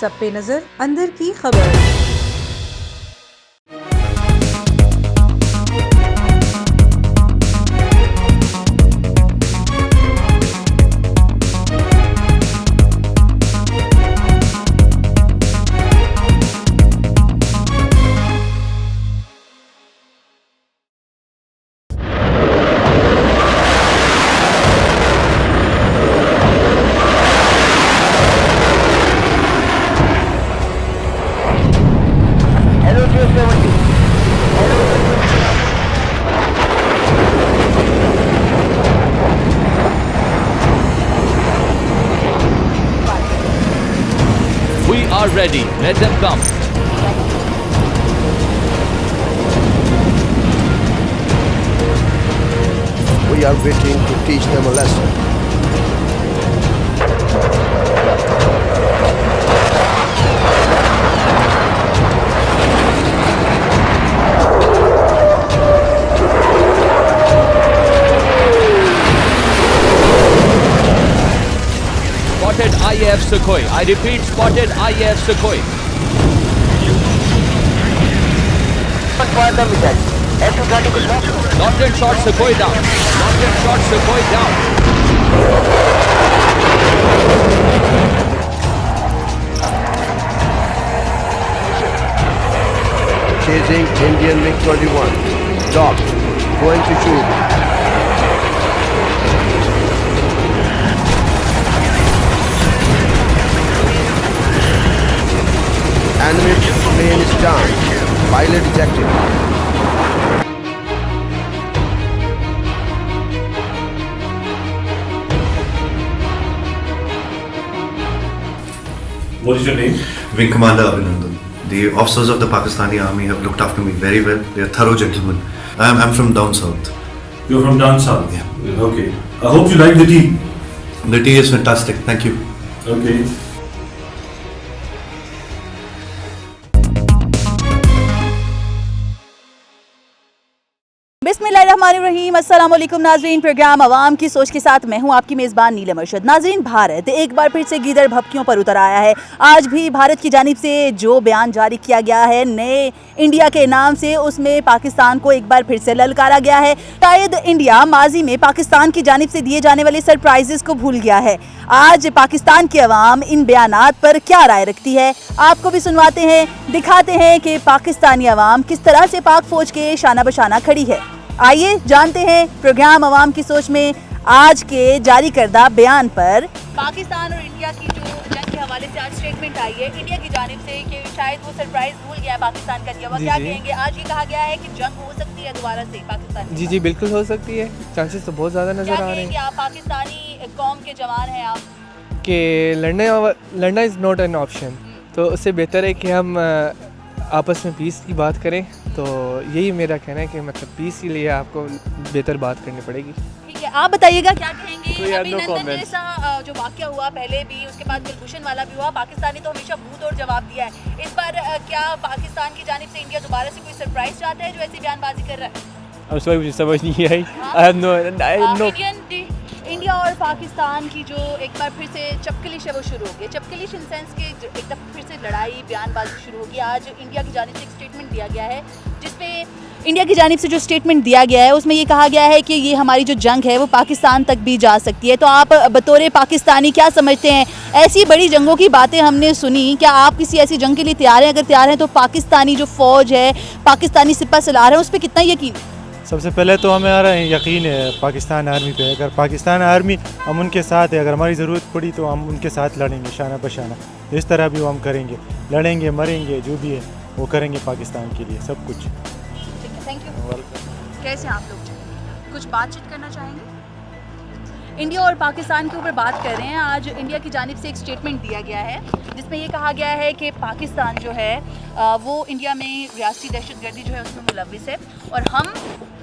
सब पे नजर, अंदर की खबर। We are ready. Let them come. We are waiting to teach them a lesson. Spotted IAF Sukhoi. I repeat, spotted IAF Sukhoi. Launched and shot Sukhoi down. Launched and shot Sukhoi down. Chasing Indian MiG-21. Docked. Going to shoot. Enemy plane is down. Pilot ejected. What is your name? Wing Commander Abhinandan. The officers of the Pakistani Army have looked after me very well. They are thorough gentlemen. I'm from down south. You're from down south? Yeah. Okay. I hope you like the tea. The tea is fantastic. Thank you. Okay. बिस्मिल्लाहिर्रहमानिर्रहीम, अस्सलाम वालेकुम नाजरीन। Programme अवाम की सोच के साथ मैं हूं आपकी मेज़बान नीलम अरशद। नाजरीन, भारत एक बार फिर से गीदड़ भभकियों पर उतर आया है। आज भी भारत की जानिब से जो बयान जारी किया गया है नए इंडिया के नाम से, उसमें पाकिस्तान को एक बार फिर से ललकारा गया है। शायद इंडिया माजी में पाकिस्तान की जानिब से दिए जाने वाले सरप्राइजेस को भूल गया है। आज पाकिस्तान की अवाम इन बयानात पर क्या राय रखती है, आपको भी सुनवाते हैं, दिखाते हैं कि पाकिस्तानी अवाम किस तरह से पाक फौज के शाना बशाना खड़ी है। आइए जानते हैं प्रोग्राम अवाम की सोच में आज के जारी करदा बयान पर। पाकिस्तान और इंडिया की जो जंग के हवाले से आज स्टेटमेंट आई है इंडिया की जानिब से कि शायद वो सरप्राइज भूल गया है पाकिस्तान का दिया हुआ। क्या कहेंगे? आज ये कहा गया है कि जंग हो सकती है दोबारा से पाकिस्तान। जी बिल्कुल हो सकती है, चांसेस तो बहुत ज़्यादा नज़र आ रहे हैं। आप पाकिस्तानी कौम के जवान हैं, आप कि लड़ना इज़ नॉट एन ऑप्शन, तो उससे बेहतर है कि हम आपस में पीस की बात करें। तो यही मेरा कहना है कि मतलब पीस के लिए आपको बेहतर बात करनी पड़ेगी। ठीक है, आप बताइएगा क्या कहेंगे? no अभिनंदन जैसा जो वाक़या हुआ पहले भी, उसके बाद कुलभूषण वाला भी हुआ, पाकिस्तानी तो हमेशा मुंह तोड़ जवाब दिया है। इस बार क्या पाकिस्तान की जानिब से इंडिया दोबारा से कोई सरप्राइज चाहता है जो ऐसी बयानबाजी कर रहा है? अब मुझे समझ नहीं आई। इंडिया और पाकिस्तान की जो एक बार फिर से चपकलिश है वो शुरू हो गई। चपकलिश इन सेंस के एक दफ़ा फिर से लड़ाई बयानबाजी शुरू होगी। आज इंडिया की जानिब से एक स्टेटमेंट दिया गया है जिसमें इंडिया की जानिब से जो स्टेटमेंट दिया गया है उसमें ये कहा गया है कि ये हमारी जो जंग है वो पाकिस्तान तक भी जा सकती है। तो आप बतौर पाकिस्तानी क्या समझते हैं? ऐसी बड़ी जंगों की बातें हमने सुनी, क्या आप किसी ऐसी जंग के लिए तैयार हैं? अगर तैयार हैं तो पाकिस्तानी जो फ़ौज है, पाकिस्तानी सिपह सलार है, उस पर कितना यकीन है? सबसे पहले तो हमारा यकीन है पाकिस्तान आर्मी पे। अगर पाकिस्तान आर्मी हम उनके साथ है, अगर हमारी ज़रूरत पड़ी तो हम उनके साथ लड़ेंगे शाना बशाना। इस तरह भी वो हम करेंगे, लड़ेंगे मरेंगे, जो भी है वो करेंगे पाकिस्तान के लिए सब कुछ। Thank you. कैसे आप लोग कुछ बातचीत करना चाहेंगे? इंडिया और पाकिस्तान के ऊपर बात कर रहे हैं। आज इंडिया की जानिब से एक स्टेटमेंट दिया गया है जिसमें ये कहा गया है कि पाकिस्तान जो है वो इंडिया में रियासती दहशतगर्दी जो है उसमें मुलविस है और हम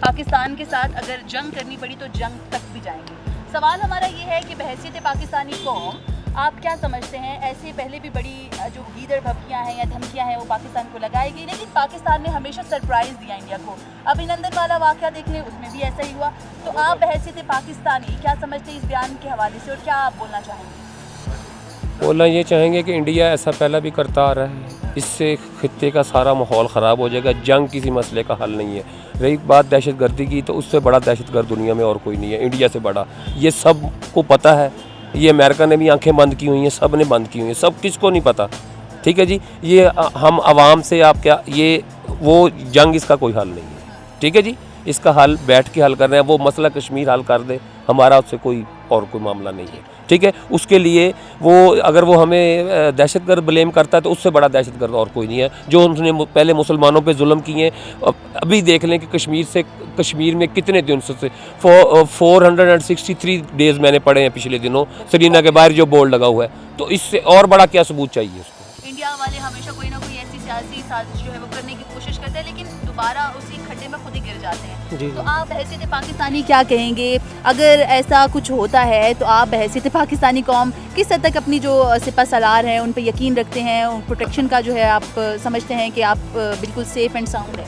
पाकिस्तान के साथ अगर जंग करनी पड़ी तो जंग तक भी जाएंगे। सवाल हमारा ये है कि बहैसियत पाकिस्तानी कौम आप क्या समझते हैं? ऐसे पहले भी बड़ी जो गीदड़ भभकियाँ हैं या धमकियाँ हैं वो पाकिस्तान को लगाई गई, लेकिन पाकिस्तान ने हमेशा सरप्राइज़ दिया इंडिया को। अभिनंदन वाला वाक़या देख लें, उसमें भी ऐसा ही हुआ। तो आप बहैसियत पाकिस्तानी क्या समझते हैं इस बयान के हवाले से और क्या आप बोलना चाहेंगे? बोलना ये चाहेंगे कि इंडिया ऐसा पहला भी करता आ रहा है, इससे खित्ते का सारा माहौल ख़राब हो जाएगा। जंग किसी मसले का हल नहीं है। रही बात दहशतगर्दी की, तो उससे बड़ा दहशतगर्द दुनिया में और कोई नहीं है, इंडिया से बड़ा। ये सब को पता है, ये अमेरिका ने भी आंखें बंद की हुई हैं, सब ने बंद की हुई हैं, सब किसको नहीं पता। ठीक है जी, ये हम आवाम से आप क्या, ये वो जंग इसका कोई हल नहीं है। ठीक है जी, इसका हल बैठ के हल कर रहे हैं। वो मसला कश्मीर हल कर दे, हमारा उससे कोई और कोई मामला नहीं है। ठीक है, उसके लिए वो अगर वो हमें दहशतगर्द ब्लेम करता है तो उससे बड़ा दहशतगर्द और कोई नहीं है। जो उसने पहले मुसलमानों पे जुल्म किए हैं, अभी देख लें कि कश्मीर में कितने दिन से 463 डेज़ मैंने पढ़े हैं पिछले दिनों, श्रीनगर के बाहर जो बोर्ड लगा हुआ है, तो इससे और बड़ा क्या सबूत चाहिए उसको। इंडिया वाले हमेशा कोई ना कोई ऐसी सियासी साजिश जो है वो करने की कोशिश करते हैं, लेकिन दोबारा उसी खड्डे में खुद ही गिर जाते हैं। तो आप हैसियत पाकिस्तानी क्या कहेंगे अगर ऐसा कुछ होता है? तो आप हैसियत पाकिस्तानी कौम किस हद तक अपनी जो सिपा सलार हैं उन पर यकीन रखते हैं, उन प्रोटेक्शन का जो है आप समझते हैं कि आप बिल्कुल सेफ़ एंड साउंड है?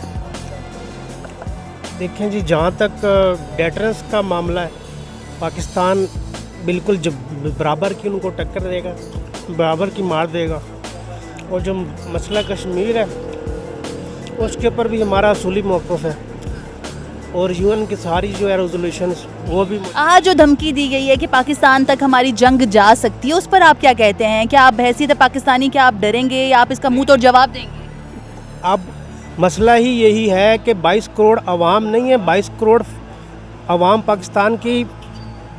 देखें जी, जहाँ तक डेटरेंस का मामला है, पाकिस्तान बिल्कुल बराबर की उनको टक्कर देगा, बराबर की मार देगा। और जो मसला कश्मीर है उसके ऊपर भी हमारा असूली मौक़िफ़ है, और यूएन की सारी जो है रेजोल्यूशंस वो भी। आज जो धमकी दी गई है कि पाकिस्तान तक हमारी जंग जा सकती है, उस पर आप क्या कहते हैं? क्या आप हैसियत पाकिस्तानी, क्या आप डरेंगे या आप इसका मुंह तोड़ जवाब देंगे? अब मसला ही यही है कि 22 करोड़ आवाम नहीं है, 22 करोड़ आवाम पाकिस्तान की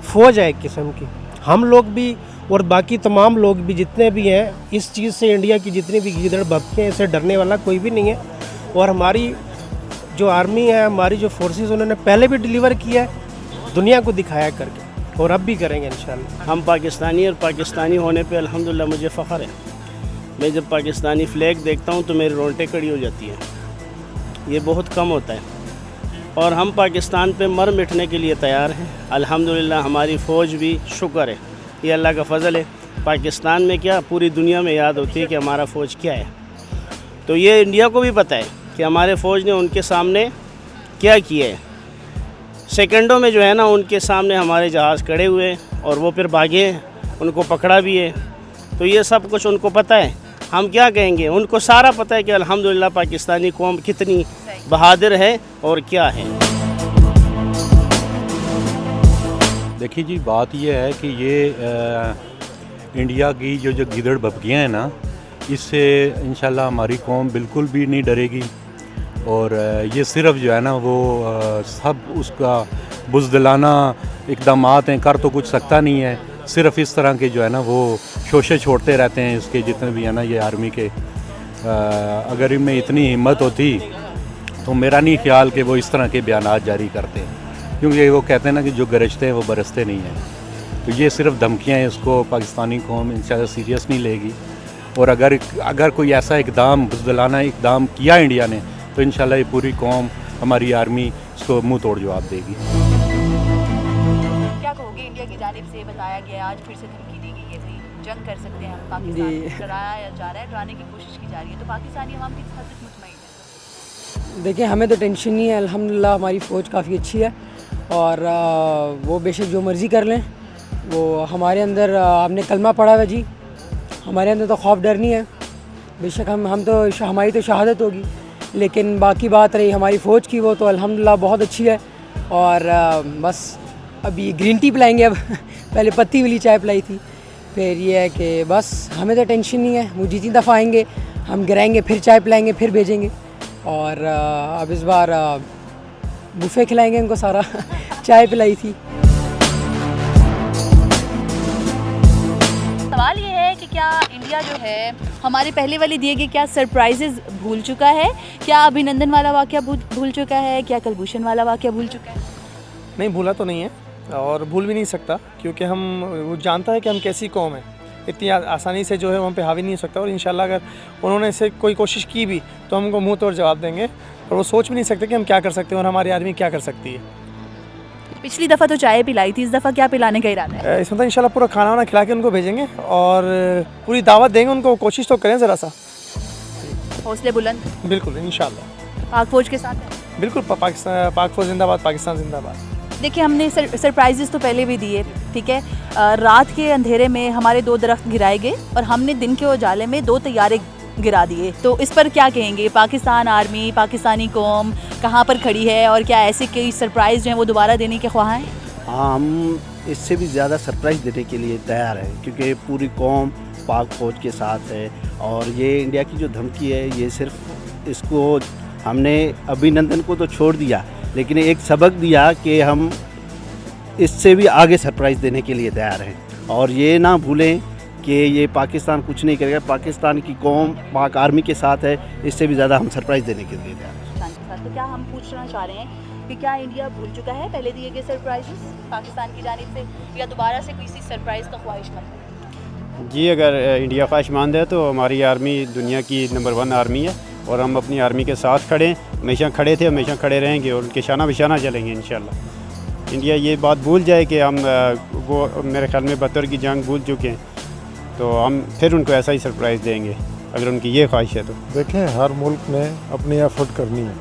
फ़ौज है एक किस्म की। हम लोग भी और बाकी तमाम लोग भी जितने भी हैं, इस चीज़ से इंडिया की जितनी भी गीदड़ भपके हैं, इससे डरने वाला कोई भी नहीं है। और हमारी जो आर्मी है, हमारी जो फोर्सेस, उन्होंने पहले भी डिलीवर किया है, दुनिया को दिखाया करके, और अब भी करेंगे इंशाल्लाह। हम पाकिस्तानी और पाकिस्तानी होने पे अल्हम्दुलिल्लाह मुझे फ़ख्र है। मैं जब पाकिस्तानी फ्लैग देखता हूँ तो मेरी रोंगटे खड़ी हो जाती है। ये बहुत कम होता है, और हम पाकिस्तान पे मर मिटने के लिए तैयार हैं। अल्हम्दुलिल्लाह हमारी फ़ौज भी, शुक्र है, ये अल्लाह का फ़ज़ल है। पाकिस्तान में क्या, पूरी दुनिया में याद होती है कि हमारा फ़ौज क्या है। तो ये इंडिया को भी पता है कि हमारे फ़ौज ने उनके सामने क्या किया है। सेकंडों में जो है ना, उनके सामने हमारे जहाज़ खड़े हुए और वो फिर भागे, उनको पकड़ा भी है। तो ये सब कुछ उनको पता है। हम क्या कहेंगे, उनको सारा पता है कि अल्हम्दुलिल्लाह पाकिस्तानी कौम कितनी बहादुर है और क्या है। देखिए जी, बात ये है कि ये इंडिया की जो गीदड़ भपकियाँ हैं ना, इससे इंशाल्लाह हमारी कौम बिल्कुल भी नहीं डरेगी। और ये सिर्फ जो है ना वो सब उसका बुज़दिलाना इक़दामात हैं, कर तो कुछ सकता नहीं है। सिर्फ इस तरह के जो है ना वो शोशे छोड़ते रहते हैं इसके जितने भी है ना ये आर्मी के। अगर इनमें इतनी हिम्मत होती तो मेरा नहीं ख्याल कि वो इस तरह के बयानात जारी करते हैं, क्योंकि वो कहते हैं ना कि जो गरजते हैं वो बरसते नहीं हैं। तो ये सिर्फ धमकियाँ हैं, इसको पाकिस्तानी कौम इंशाल्लाह सीरियस नहीं लेगी। और अगर कोई ऐसा इकदाम, बुज़दिलाना इकदाम किया इंडिया ने, तो इंशाल्लाह ये पूरी कौम, हमारी आर्मी इसको मुंह तोड़ जवाब देगी। क्या कहोगे, इंडिया की जानिब से बताया गया, आज फिर से धमकी दी गई है, भाई जंग कर सकते हैं हम, पाकिस्तान डराया जा रहा है, डराने की कोशिश की जा रही है, तो पाकिस्तानी अवाम किस हद तक मुतमईन है? देखिए, हमें तो टेंशन नहीं है, अल्हम्दुलिल्लाह हमारी फ़ौज काफ़ी अच्छी है, और वो बेशक जो मर्ज़ी कर लें। वो हमारे अंदर, हमने कलमा पढ़ा है जी, हमारे अंदर तो खौफ डर नहीं है। बेशक हम तो, हमारी तो शहादत होगी, लेकिन बाकी बात रही हमारी फ़ौज की, वो तो अल्हम्दुलिल्लाह बहुत अच्छी है। और बस अभी ग्रीन टी पिलाएंगे अब पहले पत्ती वाली चाय पिलाई थी। फिर ये है कि बस हमें तो टेंशन नहीं है, वो जितनी दफ़ा आएंगे हम गिराएंगे, फिर चाय पिलाएंगे, फिर भेजेंगे। और अब इस बार बुफे खिलाएंगे इनको सारा चाय पिलाई थी। सवाल ये है कि क्या इंडिया जो है हमारे पहले वाले दिए गए क्या सरप्राइजेज भूल चुका है? क्या अभिनंदन वाला वाक़या भूल चुका है? क्या कुलभूषण वाला वाक़या भूल चुका है? नहीं, भूला तो नहीं है और भूल भी नहीं सकता, क्योंकि वो जानता है कि हम कैसी कौम है। इतनी आसानी से जो है हम पे हावी नहीं हो सकता। और इंशाल्लाह अगर उन्होंने से कोई कोशिश की भी तो हमको मुंह तोड़ जवाब देंगे, और वो सोच भी नहीं सकते कि हम क्या कर सकते हैं और हमारी आर्मी क्या कर सकती है। पिछली दफ़ा तो चाय पिलाई थी, इस दफ़ा क्या पिलाने का इरादा है? इसमें तो इंशाल्लाह पूरा खाना वाना खिला के उनको भेजेंगे और पूरी दावत देंगे उनको। कोशिश तो करें ज़रा सा। हौसले बुलंद, बिल्कुल इंशाल्लाह। पाक फ़ौज के साथ है? बिल्कुल, पाक फ़ौज जिंदाबाद, पाकिस्तान जिंदाबाद। देखिए, हमने सरप्राइजेस तो पहले भी दिए, ठीक है। रात के अंधेरे में हमारे 2 दरख्त गिराए गए और हमने दिन के उजाले में 2 तैयारे गिरा दिए। तो इस पर क्या कहेंगे? पाकिस्तान आर्मी, पाकिस्तानी कौम कहाँ पर खड़ी है और क्या ऐसे कई सरप्राइज़ जो हैं वो दोबारा देने के ख्वाह हैं? हाँ, हम इससे भी ज़्यादा सरप्राइज़ देने के लिए तैयार हैं, क्योंकि पूरी कौम पाक फ़ौज के साथ है। और ये इंडिया की जो धमकी है, ये सिर्फ इसको हमने अभिनंदन को तो छोड़ दिया, लेकिन एक सबक दिया कि हम इससे भी आगे सरप्राइज़ देने के लिए तैयार हैं। और ये ना भूलें कि ये पाकिस्तान कुछ नहीं करेगा, पाकिस्तान की कौम पाक आर्मी के साथ है। इससे भी ज़्यादा हम सरप्राइज़ देने के लिए तैयार हैं। तो क्या हम पूछना चाह रहे हैं कि क्या इंडिया भूल चुका है पहले दिए गए सरप्राइजेस पाकिस्तान की जानिब से, या दोबारा से किसी सरप्राइज़ का ख्वाहिशमंद है? जी, अगर इंडिया ख्वाहिशमंद है तो हमारी आर्मी दुनिया की नंबर 1 आर्मी है और हम अपनी आर्मी के साथ खड़े हैं। हमेशा खड़े थे, हमेशा खड़े रहेंगे और उनके शाना बिशाना चलेंगे इंशाल्लाह। इंडिया ये बात भूल जाए कि हम वो मेरे ख्याल में 72 की जंग भूल चुके हैं, तो हम फिर उनको ऐसा ही सरप्राइज़ देंगे अगर उनकी ये ख्वाहिश है। तो देखें, हर मुल्क ने अपनी एफर्ट करनी है,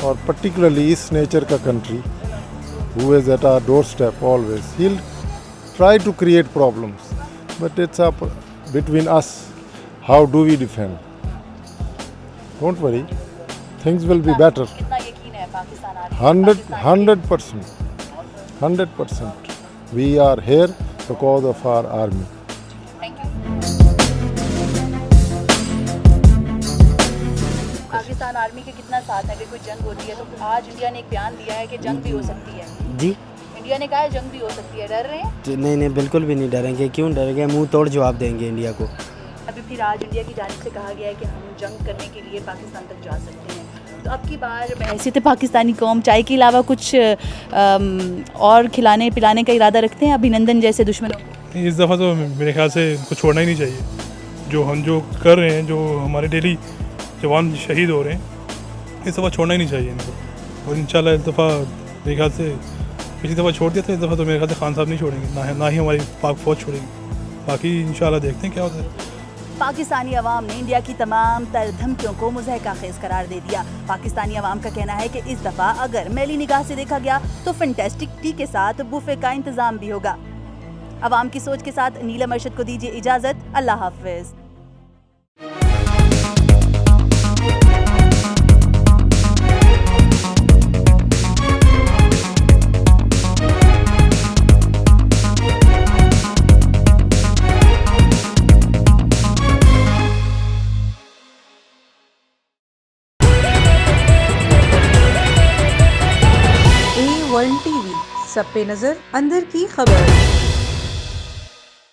और पर्टिकुलरली इस नेचर का country who is at our doorstep always, he will try to create problems, but it's up between us, how do we defend? Don't worry, things will be better. कितना यकीन है Pakistan army? 100%. We are here because of our army. Pakistan army के कितना साथ है? अगर कोई जंग होती है तो आज इंडिया ने एक बयान दिया है कि जंग भी हो सकती है। जी, इंडिया ने कहा है जंग भी हो सकती है। डर रहे हैं? नहीं, बिल्कुल भी नहीं डरेंगे। क्यों डरेंगे? मुंह तोड़ जवाब देंगे इंडिया को। अभी फिर आज इंडिया की जानिब से कहा गया है कि हम जंग करने के लिए पाकिस्तान तक जा सकते हैं। तो अब की बार हैसियत पाकिस्तानी कौम चाय के अलावा कुछ और खिलाने पिलाने का इरादा रखते हैं अभिनंदन जैसे दुश्मनों को? इस दफ़ा तो मेरे ख्याल से इनको छोड़ना ही नहीं चाहिए। जो हम जो कर रहे हैं, जो हमारे डेली जवान शहीद हो रहे हैं, इस दफ़ा छोड़ना ही नहीं चाहिए इनको। और इंशाल्लाह इस दफ़ा मेरे ख्याल से पिछली दफ़ा छोड़ दिया था, इस दफ़ा तो मेरे ख्याल से खान साहब नहीं छोड़ेंगे, ना ही हमारी पाक फ़ौज छोड़ेगी। बाकी इंशाल्लाह देखते हैं क्या होता है। पाकिस्तानी अवाम ने इंडिया की तमाम तर धमकियों को मुज़हका-खेज़ करार दे दिया। पाकिस्तानी अवाम का कहना है कि इस दफ़ा अगर मैली निगाह से देखा गया तो फैंटास्टिक टी के साथ बुफे का इंतज़ाम भी होगा। अवाम की सोच के साथ नीलम अरशद को दीजिए इजाज़त। अल्लाह हाफ़िज़। A1 TV, सब पे नजर, अंदर की खबर।